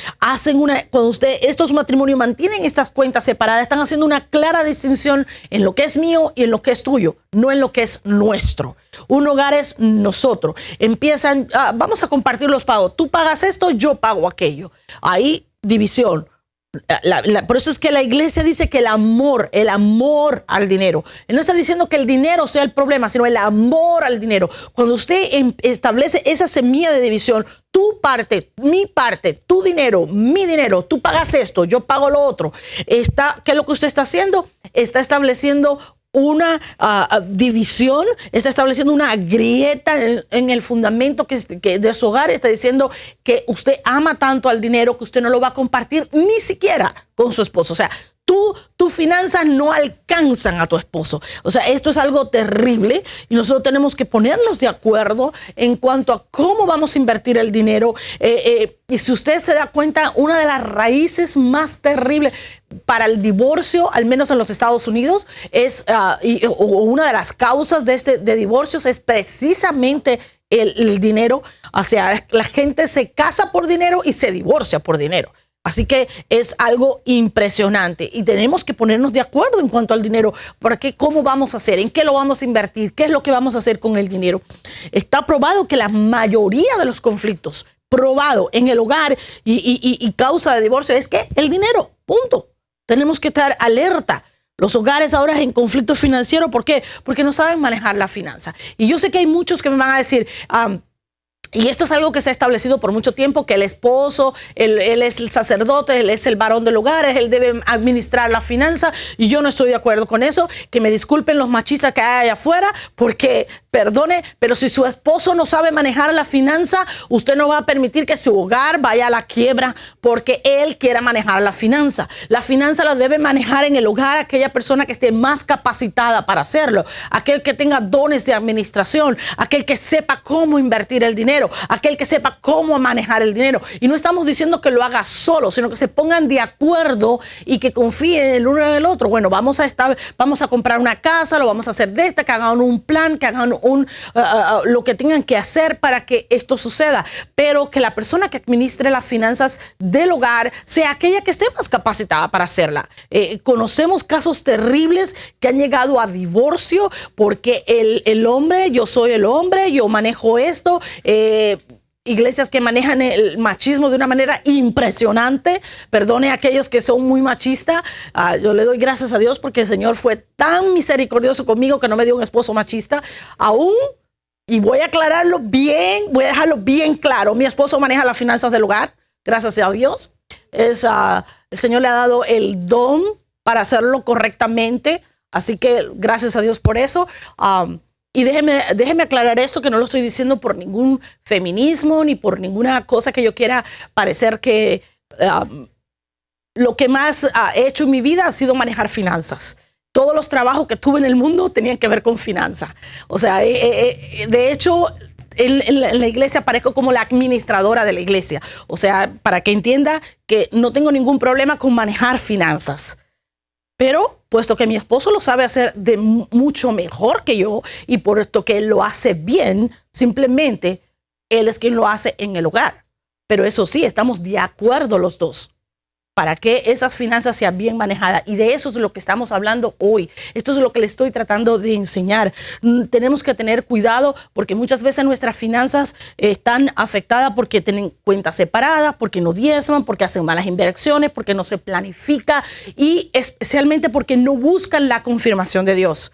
Cuando estos matrimonios mantienen estas cuentas separadas, están haciendo una clara distinción en lo que es mío y en lo que es tuyo, no en lo que es nuestro. Un hogar es nosotros. Empiezan, vamos a compartir los pagos. Tú pagas esto, yo pago aquello. Ahí división. Por eso es que la iglesia dice que el amor al dinero. Él no está diciendo que el dinero sea el problema, sino el amor al dinero. Cuando usted establece esa semilla de división, tu parte, mi parte, tu dinero, mi dinero, tú pagas esto, yo pago lo otro. ¿Qué es lo que usted está haciendo? Está estableciendo una división, está estableciendo una grieta en el fundamento que de su hogar. Está diciendo que usted ama tanto al dinero que usted no lo va a compartir ni siquiera con su esposo. O sea, tus finanzas no alcanzan a tu esposo. O sea, esto es algo terrible, y nosotros tenemos que ponernos de acuerdo en cuanto a cómo vamos a invertir el dinero. Y si usted se da cuenta, una de las raíces más terribles para el divorcio, al menos en los Estados Unidos, o una de las causas de divorcios es precisamente el dinero. O sea, la gente se casa por dinero y se divorcia por dinero. Así que es algo impresionante, y tenemos que ponernos de acuerdo en cuanto al dinero. Porque ¿cómo vamos a hacer? ¿En qué lo vamos a invertir? ¿Qué es lo que vamos a hacer con el dinero? Está probado que la mayoría de los conflictos probado en el hogar y causa de divorcio es que el dinero, punto. Tenemos que estar alerta. Los hogares ahora en conflicto financiero, ¿por qué? Porque no saben manejar la finanza. Y yo sé que hay muchos que me van a decir, Y esto es algo que se ha establecido por mucho tiempo, que el esposo, él es el sacerdote, él es el varón del hogar, él debe administrar la finanza, y yo no estoy de acuerdo con eso. Que me disculpen los machistas que hay allá afuera, porque, perdone, pero si su esposo no sabe manejar la finanza, usted no va a permitir que su hogar vaya a la quiebra porque él quiera manejar la finanza. La finanza la debe manejar en el hogar aquella persona que esté más capacitada para hacerlo, aquel que tenga dones de administración, aquel que sepa cómo invertir el dinero, aquel que sepa cómo manejar el dinero. Y no estamos diciendo que lo haga solo, sino que se pongan de acuerdo y que confíen el uno en el otro. Bueno, vamos a comprar una casa, lo vamos a hacer de esta, que hagan un plan, que hagan lo que tengan que hacer para que esto suceda. Pero que la persona que administre las finanzas del hogar sea aquella que esté más capacitada para hacerla. Conocemos casos terribles que han llegado a divorcio porque el hombre, yo soy el hombre, yo manejo esto. Iglesias que manejan el machismo de una manera impresionante. Perdone a aquellos que son muy machistas. Yo le doy gracias a Dios porque el Señor fue tan misericordioso conmigo que no me dio un esposo machista aún. Y voy a aclararlo bien, voy a dejarlo bien claro. Mi esposo maneja las finanzas del hogar, gracias a Dios. El Señor le ha dado el don para hacerlo correctamente. Así que gracias a Dios por eso. Y déjeme aclarar esto, que no lo estoy diciendo por ningún feminismo ni por ninguna cosa que yo quiera parecer que lo que más he hecho en mi vida ha sido manejar finanzas. Todos los trabajos que tuve en el mundo tenían que ver con finanzas. O sea, de hecho, en la iglesia aparezco como la administradora de la iglesia. O sea, para que entienda que no tengo ningún problema con manejar finanzas. Pero, puesto que mi esposo lo sabe hacer de mucho mejor que yo, y puesto que él lo hace bien, simplemente él es quien lo hace en el hogar. Pero eso sí, estamos de acuerdo los dos para que esas finanzas sean bien manejadas. Y de eso es lo que estamos hablando hoy. Esto es lo que le estoy tratando de enseñar. Tenemos que tener cuidado porque muchas veces nuestras finanzas están afectadas porque tienen cuentas separadas, porque no diezman, porque hacen malas inversiones, porque no se planifica y especialmente porque no buscan la confirmación de Dios.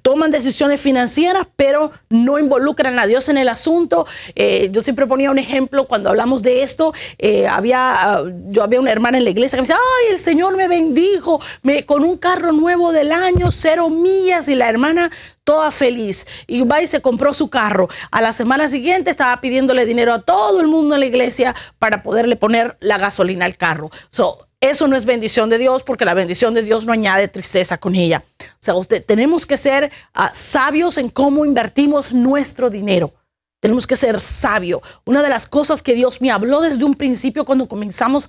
Toman decisiones financieras, pero no involucran a Dios en el asunto. Yo siempre ponía un ejemplo cuando hablamos de esto. Yo había una hermana en la iglesia que me decía, ay, el Señor me bendijo con un carro nuevo del año, 0 millas, y la hermana toda feliz, y va y se compró su carro. A la semana siguiente estaba pidiéndole dinero a todo el mundo en la iglesia para poderle poner la gasolina al carro. Eso no es bendición de Dios, porque la bendición de Dios no añade tristeza con ella. Tenemos que ser sabios en cómo invertimos nuestro dinero. Tenemos que ser sabios. Una de las cosas que Dios me habló desde un principio cuando comenzamos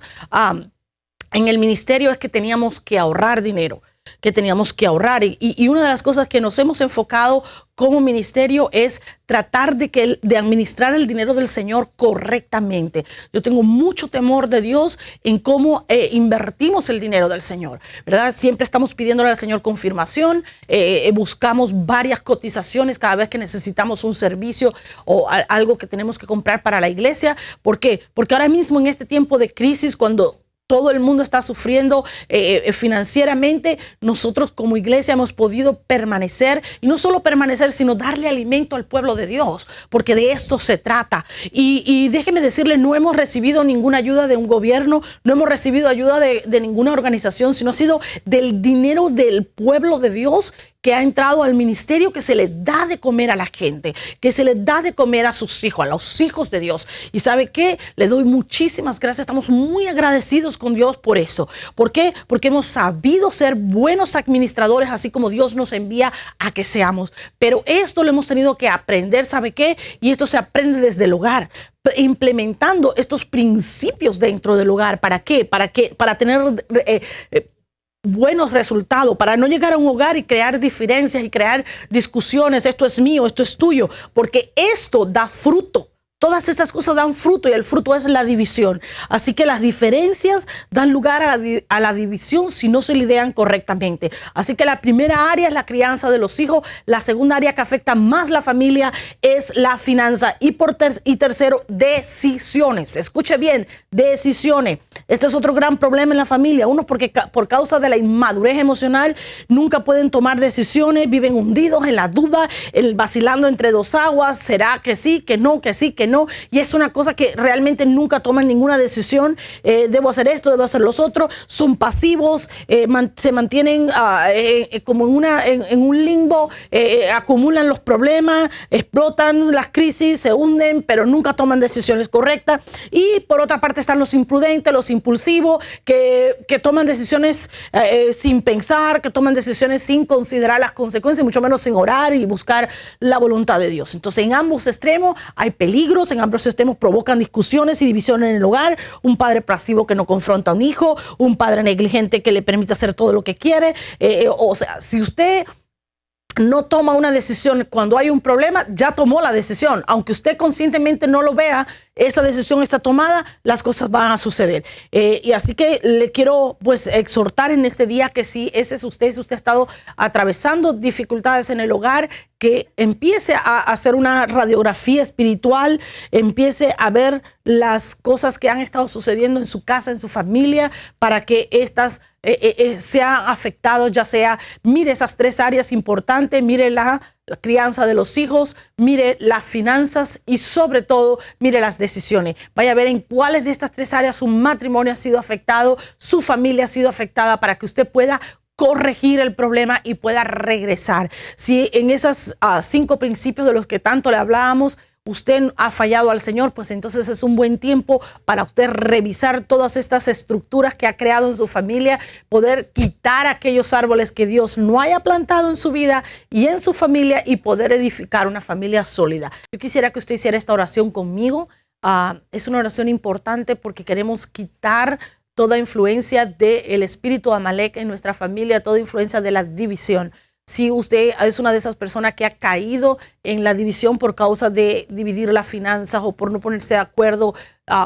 en el ministerio es que teníamos que ahorrar dinero, que teníamos que ahorrar. Y una de las cosas que nos hemos enfocado como ministerio es tratar de administrar el dinero del Señor correctamente. Yo tengo mucho temor de Dios en cómo invertimos el dinero del Señor, ¿verdad? Siempre estamos pidiéndole al Señor confirmación, buscamos varias cotizaciones cada vez que necesitamos un servicio o algo que tenemos que comprar para la iglesia. ¿Por qué? Porque ahora mismo en este tiempo de crisis, cuando todo el mundo está sufriendo financieramente, nosotros como iglesia hemos podido permanecer, y no solo permanecer, sino darle alimento al pueblo de Dios, porque de esto se trata. Y déjeme decirle, no hemos recibido ninguna ayuda de un gobierno, no hemos recibido ayuda de ninguna organización, sino ha sido del dinero del pueblo de Dios que ha entrado al ministerio, que se le da de comer a la gente, que se le da de comer a sus hijos, a los hijos de Dios. Y ¿sabe qué? Le doy muchísimas gracias. Estamos muy agradecidos con Dios por eso. ¿Por qué? Porque hemos sabido ser buenos administradores, así como Dios nos envía a que seamos. Pero esto lo hemos tenido que aprender, ¿sabe qué? Y esto se aprende desde el hogar, implementando estos principios dentro del hogar. ¿Para qué? Para tener buenos resultados, para no llegar a un hogar y crear diferencias y crear discusiones, esto es mío, esto es tuyo, porque esto da fruto. Todas estas cosas dan fruto, y el fruto es la división. Así que las diferencias dan lugar a la división si no se lidian correctamente. Así que la primera área es la crianza de los hijos. La segunda área que afecta más la familia es la finanza. Y tercero, decisiones. Escuche bien, decisiones. Este es otro gran problema en la familia. Uno, porque por causa de la inmadurez emocional nunca pueden tomar decisiones, viven hundidos en la duda, vacilando entre dos aguas. ¿Será que sí, que no, que sí, que no? ¿no? Y es una cosa que realmente nunca toman ninguna decisión. Debo hacer esto, debo hacer los otros. Son pasivos, se mantienen como en un limbo, acumulan los problemas, explotan las crisis, se hunden, pero nunca toman decisiones correctas. Y por otra parte están los imprudentes, los impulsivos, que toman decisiones sin pensar, que toman decisiones sin considerar las consecuencias, mucho menos sin orar y buscar la voluntad de Dios. Entonces, en ambos extremos hay peligros, en ambos extremos provocan discusiones y divisiones en el hogar. Un padre pasivo que no confronta a un hijo, un padre negligente que le permite hacer todo lo que quiere. O sea, si usted no toma una decisión cuando hay un problema, ya tomó la decisión. Aunque usted conscientemente no lo vea, esa decisión está tomada, las cosas van a suceder. Y así que le quiero pues exhortar en este día que si ese es usted, si usted ha estado atravesando dificultades en el hogar, que empiece a hacer una radiografía espiritual, empiece a ver las cosas que han estado sucediendo en su casa, en su familia, para que estas sean afectados, ya sea, mire esas 3 áreas importantes, mire la crianza de los hijos, mire las finanzas y sobre todo mire las decisiones. Vaya a ver en cuáles de estas 3 áreas su matrimonio ha sido afectado, su familia ha sido afectada, para que usted pueda corregir el problema y pueda regresar. Si en esas 5 principios de los que tanto le hablábamos, usted ha fallado al Señor, pues entonces es un buen tiempo para usted revisar todas estas estructuras que ha creado en su familia, poder quitar aquellos árboles que Dios no haya plantado en su vida y en su familia y poder edificar una familia sólida. Yo quisiera que usted hiciera esta oración conmigo. Es una oración importante porque queremos quitar toda influencia del espíritu Amalek en nuestra familia, toda influencia de la división. Si usted es una de esas personas que ha caído en la división por causa de dividir las finanzas o por no ponerse de acuerdo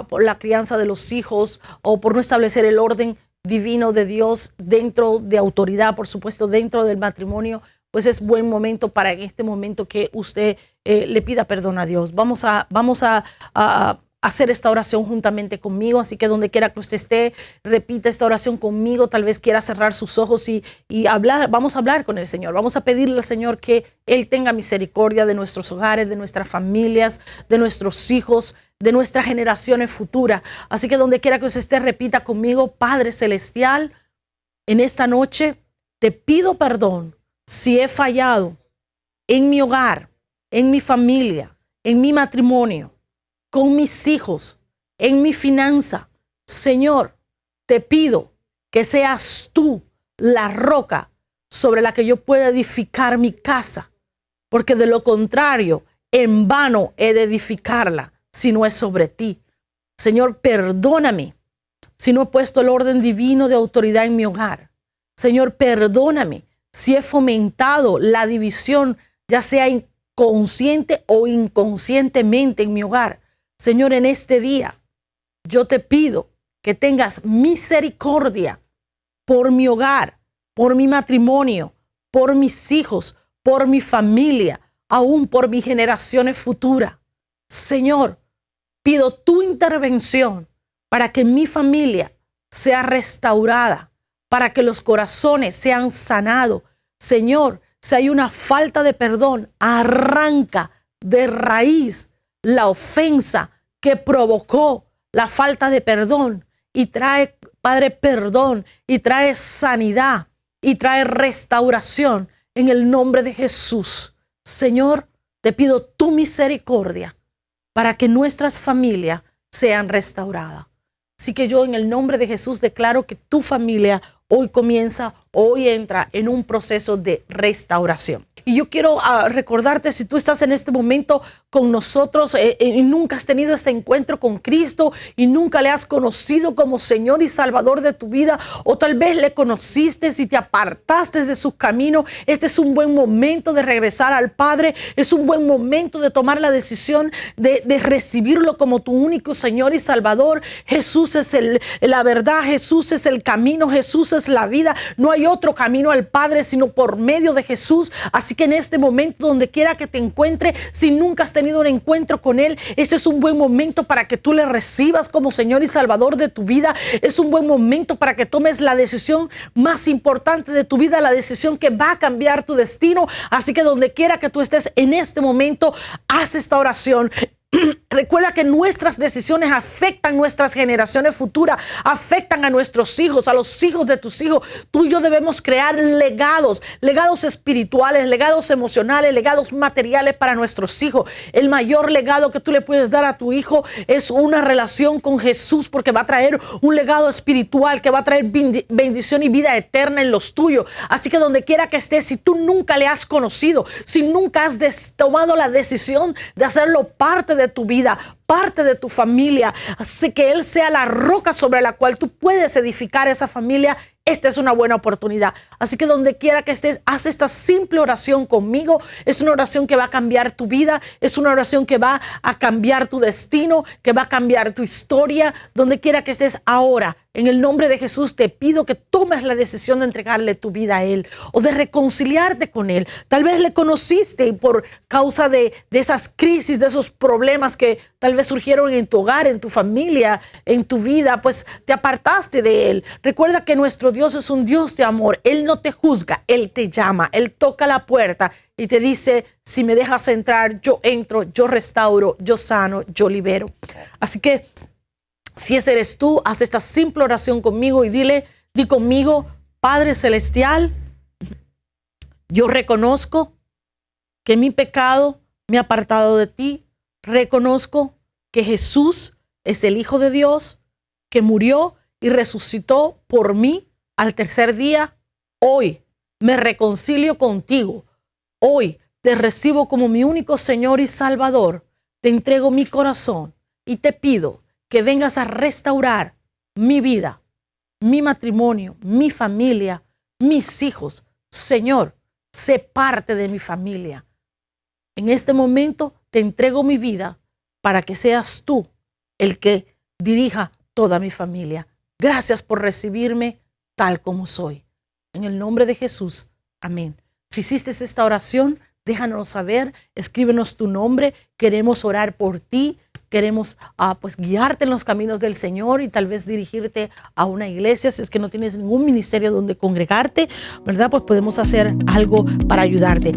por la crianza de los hijos o por no establecer el orden divino de Dios dentro de autoridad, por supuesto, dentro del matrimonio, pues es buen momento para en este momento que usted le pida perdón a Dios. Vamos a hacer esta oración juntamente conmigo, así que donde quiera que usted esté, repita esta oración conmigo. Tal vez quiera cerrar sus ojos y hablar. Vamos a hablar con el Señor, vamos a pedirle al Señor que Él tenga misericordia de nuestros hogares, de nuestras familias, de nuestros hijos, de nuestras generaciones futuras. Así que donde quiera que usted esté, repita conmigo: Padre Celestial, en esta noche te pido perdón si he fallado en mi hogar, en mi familia, en mi matrimonio, con mis hijos, en mi finanza. Señor, te pido que seas tú la roca sobre la que yo pueda edificar mi casa, porque de lo contrario, en vano he de edificarla si no es sobre ti. Señor, perdóname si no he puesto el orden divino de autoridad en mi hogar. Señor, perdóname si he fomentado la división, ya sea consciente o inconscientemente en mi hogar. Señor, en este día yo te pido que tengas misericordia por mi hogar, por mi matrimonio, por mis hijos, por mi familia, aún por mis generaciones futuras. Señor, pido tu intervención para que mi familia sea restaurada, para que los corazones sean sanados. Señor, si hay una falta de perdón, arranca de raíz la ofensa que provocó la falta de perdón y trae, Padre, perdón y trae sanidad y trae restauración en el nombre de Jesús. Señor, te pido tu misericordia para que nuestras familias sean restauradas. Así que yo en el nombre de Jesús declaro que tu familia hoy entra en un proceso de restauración. Y yo quiero recordarte, si tú estás en este momento con nosotros y nunca has tenido este encuentro con Cristo y nunca le has conocido como Señor y Salvador de tu vida, o tal vez le conociste y te apartaste de sus caminos, este es un buen momento de regresar al Padre. Es un buen momento de tomar la decisión de recibirlo como tu único Señor y Salvador. Jesús es la verdad, Jesús es el camino, Jesús es la vida. No hay otro camino al Padre sino por medio de Jesús. Así que en este momento, donde quiera que te encuentres, si nunca has tenido un encuentro con Él, este es un buen momento para que tú le recibas como Señor y Salvador de tu vida. Es un buen momento para que tomes la decisión más importante de tu vida, la decisión que va a cambiar tu destino. Así que donde quiera que tú estés en este momento, haz esta oración. Recuerda que nuestras decisiones afectan nuestras generaciones futuras, afectan a nuestros hijos, a los hijos de tus hijos. Tú y yo debemos crear legados espirituales, legados emocionales, legados materiales para nuestros hijos. El mayor legado que tú le puedes dar a tu hijo es una relación con Jesús, porque va a traer un legado espiritual que va a traer bendición y vida eterna en los tuyos. Así que donde quiera que estés, si tú nunca le has conocido, si nunca has tomado la decisión de hacerlo parte de tu vida, parte de tu familia, hace que Él sea la roca sobre la cual tú puedes edificar esa familia. Esta es una buena oportunidad. Así que donde quiera que estés, haz esta simple oración conmigo. Es una oración que va a cambiar tu vida. Es una oración que va a cambiar tu destino, que va a cambiar tu historia. Donde quiera que estés ahora, en el nombre de Jesús, te pido que tomes la decisión de entregarle tu vida a Él o de reconciliarte con Él. Tal vez le conociste y por causa de esas crisis, de esos problemas que tal vez surgieron en tu hogar, en tu familia, en tu vida, pues te apartaste de Él. Recuerda que nuestro Dios es un Dios de amor. Él no te juzga, Él te llama, Él toca la puerta y te dice: si me dejas entrar, yo entro, yo restauro, yo sano, yo libero. Así que si ese eres tú, haz esta simple oración conmigo y di conmigo: Padre Celestial, yo reconozco que mi pecado me ha apartado de ti. Reconozco que Jesús es el Hijo de Dios, que murió y resucitó por mí al tercer día. Hoy me reconcilio contigo. Hoy te recibo como mi único Señor y Salvador. Te entrego mi corazón y te pido que vengas a restaurar mi vida, mi matrimonio, mi familia, mis hijos. Señor, sé parte de mi familia. En este momento te entrego mi vida para que seas tú el que dirija toda mi familia. Gracias por recibirme tal como soy. En el nombre de Jesús, amén. Si hiciste esta oración, déjanos saber, escríbenos tu nombre. Queremos orar por ti. Queremos guiarte en los caminos del Señor y tal vez dirigirte a una iglesia. Si es que no tienes ningún ministerio donde congregarte, ¿verdad? Pues podemos hacer algo para ayudarte.